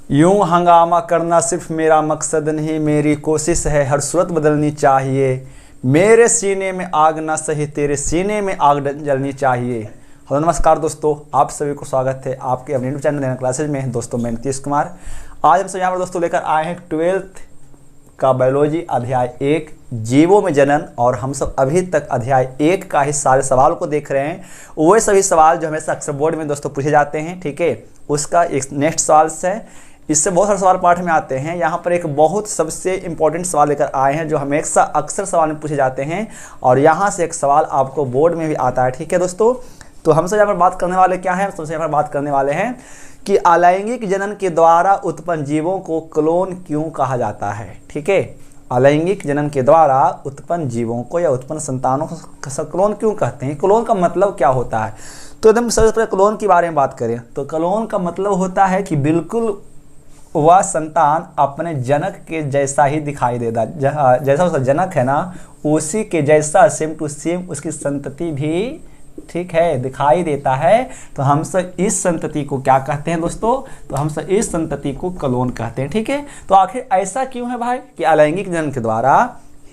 यूं हंगामा करना सिर्फ मेरा मकसद नहीं, मेरी कोशिश है हर सूरत बदलनी चाहिए। मेरे सीने में आग ना सही, तेरे सीने में आग जलनी चाहिए। हेलो नमस्कार दोस्तों, आप सभी को स्वागत है आपके अपने यूट्यूब चैनल नैना क्लासेज में। दोस्तों मैं नीतीश कुमार आज हम सब यहाँ पर दोस्तों लेकर आए हैं 12th का बायोलॉजी अध्याय 1 जीवों में जनन। और हम सब अभी तक अध्याय 1 का ही सारे सवाल को देख रहे हैं। वही सभी सवाल जो हमेशा अक्सर बोर्ड में दोस्तों पूछे जाते हैं, ठीक है। उसका एक नेक्स्ट सवाल है, इससे बहुत सारे सवाल पाठ में आते हैं। यहाँ पर एक बहुत सबसे इंपॉर्टेंट सवाल लेकर आए हैं जो हमेशा अक्सर सवाल में पूछे जाते हैं, और यहाँ से एक सवाल आपको बोर्ड में भी आता है, ठीक है दोस्तों। तो हम सब यहाँ पर बात करने वाले क्या हैं, सबसे यहाँ पर बात करने वाले हैं कि अलैंगिक जनन के द्वारा उत्पन्न जीवों को क्लोन क्यों कहा जाता है, ठीक है। अलैंगिक जनन के द्वारा उत्पन्न जीवों को या उत्पन्न संतानों को क्लोन क्यों कहते हैं, क्लोन का मतलब क्या होता है। तो एकदम सबसे पहले क्लोन के बारे में बात करें तो क्लोन का मतलब होता है कि बिल्कुल वह संतान अपने जनक के जैसा ही दिखाई देता, जैसा उसका जनक है ना उसी के जैसा सेम टू सेम उसकी संतति भी, ठीक है, दिखाई देता है। तो हम सब इस संतति को क्या कहते हैं दोस्तों, तो हम सब इस संतति को क्लोन कहते हैं, ठीक है। तो आखिर ऐसा क्यों है भाई कि अलैंगिक जनन के द्वारा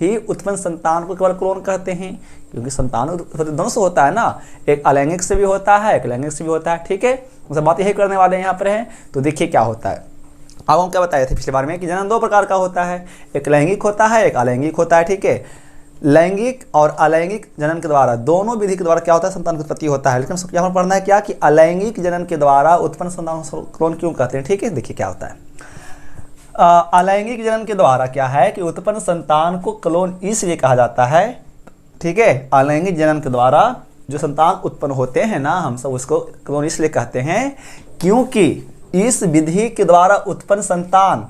ही उत्पन्न संतान को केवल क्लोन कहते हैं, क्योंकि संतान दोनों से होता है ना, एक अलैंगिक से भी होता है एक लैंगिक से भी होता है, ठीक है। हम सब बात यही करने वाले हैं यहाँ पर है। तो देखिए क्या होता है। अब हम क्या बताए थे पिछले बार में कि जनन दो प्रकार का होता है, एक लैंगिक होता है एक अलैंगिक होता है, ठीक है। लैंगिक और अलैंगिक जनन के द्वारा दोनों विधि के द्वारा क्या होता है, संतान की उत्पत्ति होता है। लेकिन यहाँ पर पढ़ना है क्या कि अलैंगिक जनन के द्वारा उत्पन्न संतान को क्लोन क्यों कहते हैं, ठीक है। देखिए क्या होता है। अलैंगिक जनन के द्वारा क्या है कि उत्पन्न संतान को क्लोन इसलिए कहा जाता है, ठीक है। अलैंगिक जनन के द्वारा जो संतान उत्पन्न होते हैं ना, हम सब उसको क्लोन इसलिए कहते हैं क्योंकि इस विधि के द्वारा उत्पन्न संतान,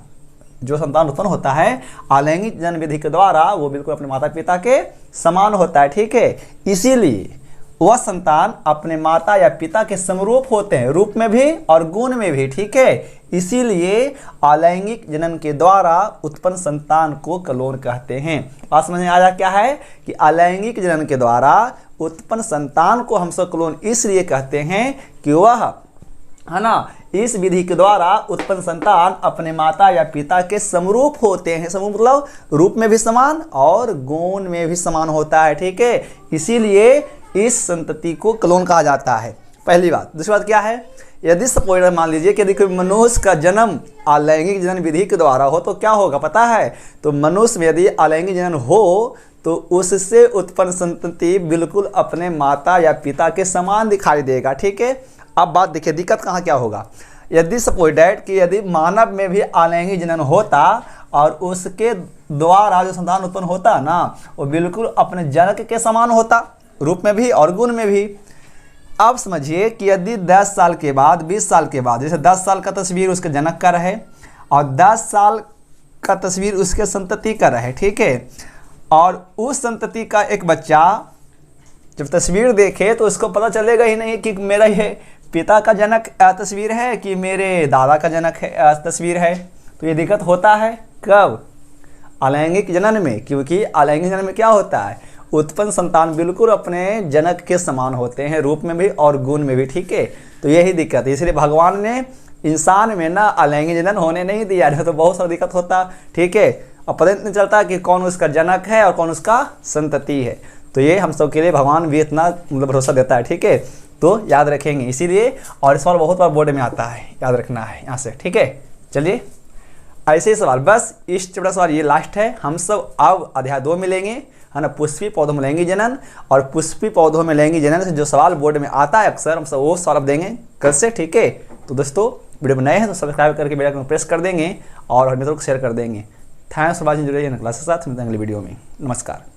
जो संतान उत्पन्न होता है अलैंगिक जनन विधि के द्वारा, वो बिल्कुल अपने माता पिता के समान होता है, ठीक है। इसीलिए वह संतान अपने माता या पिता के समरूप होते हैं, रूप में भी और गुण में भी, ठीक है। इसीलिए अलैंगिक जनन के द्वारा उत्पन्न संतान को क्लोन कहते हैं। बात समझ में आया क्या है कि अलैंगिक जनन के द्वारा उत्पन्न संतान को हम सब क्लोन इसलिए कहते हैं कि वह, है ना, इस विधि के द्वारा उत्पन्न संतान अपने माता या पिता के समरूप होते हैं। समरूप मतलब रूप में भी समान और गुण में भी समान होता है, ठीक है। इसीलिए इस संतति को क्लोन कहा जाता है, पहली बात। दूसरी बात क्या है, यदि सपोज मान लीजिए कि यदि कोई मनुष्य का जन्म अलैंगिक जनन विधि के द्वारा हो तो क्या होगा पता है। तो मनुष्य में यदि अलैंगिक जनन हो तो उससे उत्पन्न संतति बिल्कुल अपने माता या पिता के समान दिखाई देगा, ठीक है। अब बात देखिए दिक्कत कहाँ क्या होगा। यदि सपोज डैट कि यदि मानव में भी अलैंगिक जनन होता और उसके द्वारा जो संतान उत्पन्न होता ना वो बिल्कुल अपने जनक के समान होता, रूप में भी और गुण में भी। अब समझिए कि यदि 10 साल के बाद 20 साल के बाद, जैसे 10 साल का तस्वीर उसके जनक का रहे और 10 साल का तस्वीर उसके संतति का रहे, ठीक है। और उस संतति का एक बच्चा जब तस्वीर देखे तो उसको पता चलेगा ही नहीं कि मेरा ये पिता का जनक तस्वीर है कि मेरे दादा का जनक है तस्वीर है। तो ये दिक्कत होता है कब, अलैंगिक जनन में, क्योंकि अलैंगिक जनन में क्या होता है उत्पन्न संतान बिल्कुल अपने जनक के समान होते हैं, रूप में भी और गुण में भी, ठीक है। तो यही दिक्कत है, इसलिए भगवान ने इंसान में ना अलैंगिक जनन होने नहीं दिया, तो बहुत सारा दिक्कत होता, ठीक है। अब पता नहीं चलता कि कौन उसका जनक है और कौन उसका संतति है। तो ये हम सब के लिए भगवान भी इतना मतलब भरोसा देता है, ठीक है। तो याद रखेंगे इसीलिए, और सवाल बहुत बार बोर्ड में आता है, याद रखना है यहाँ से, ठीक है। चलिए ऐसे ही सवाल, बस इस चैप्टर सवाल ये लास्ट है। हम सब अब अध्याय 2 में लेंगे, है ना, पुष्पी पौधों में लैंगिक जनन, और पुष्पी पौधों में लैंगिक जनन से जो सवाल बोर्ड में आता है अक्सर हम सब वो सवाल देंगे कल से, ठीक है। तो दोस्तों वीडियो में नए हैं तो सब्सक्राइब करके बेल आइकन को प्रेस कर देंगे और मित्रों को शेयर कर देंगे। थैंक्स फॉर वॉचिंग, जुड़े क्लास के साथ मिलते हैं अगली वीडियो में। नमस्कार।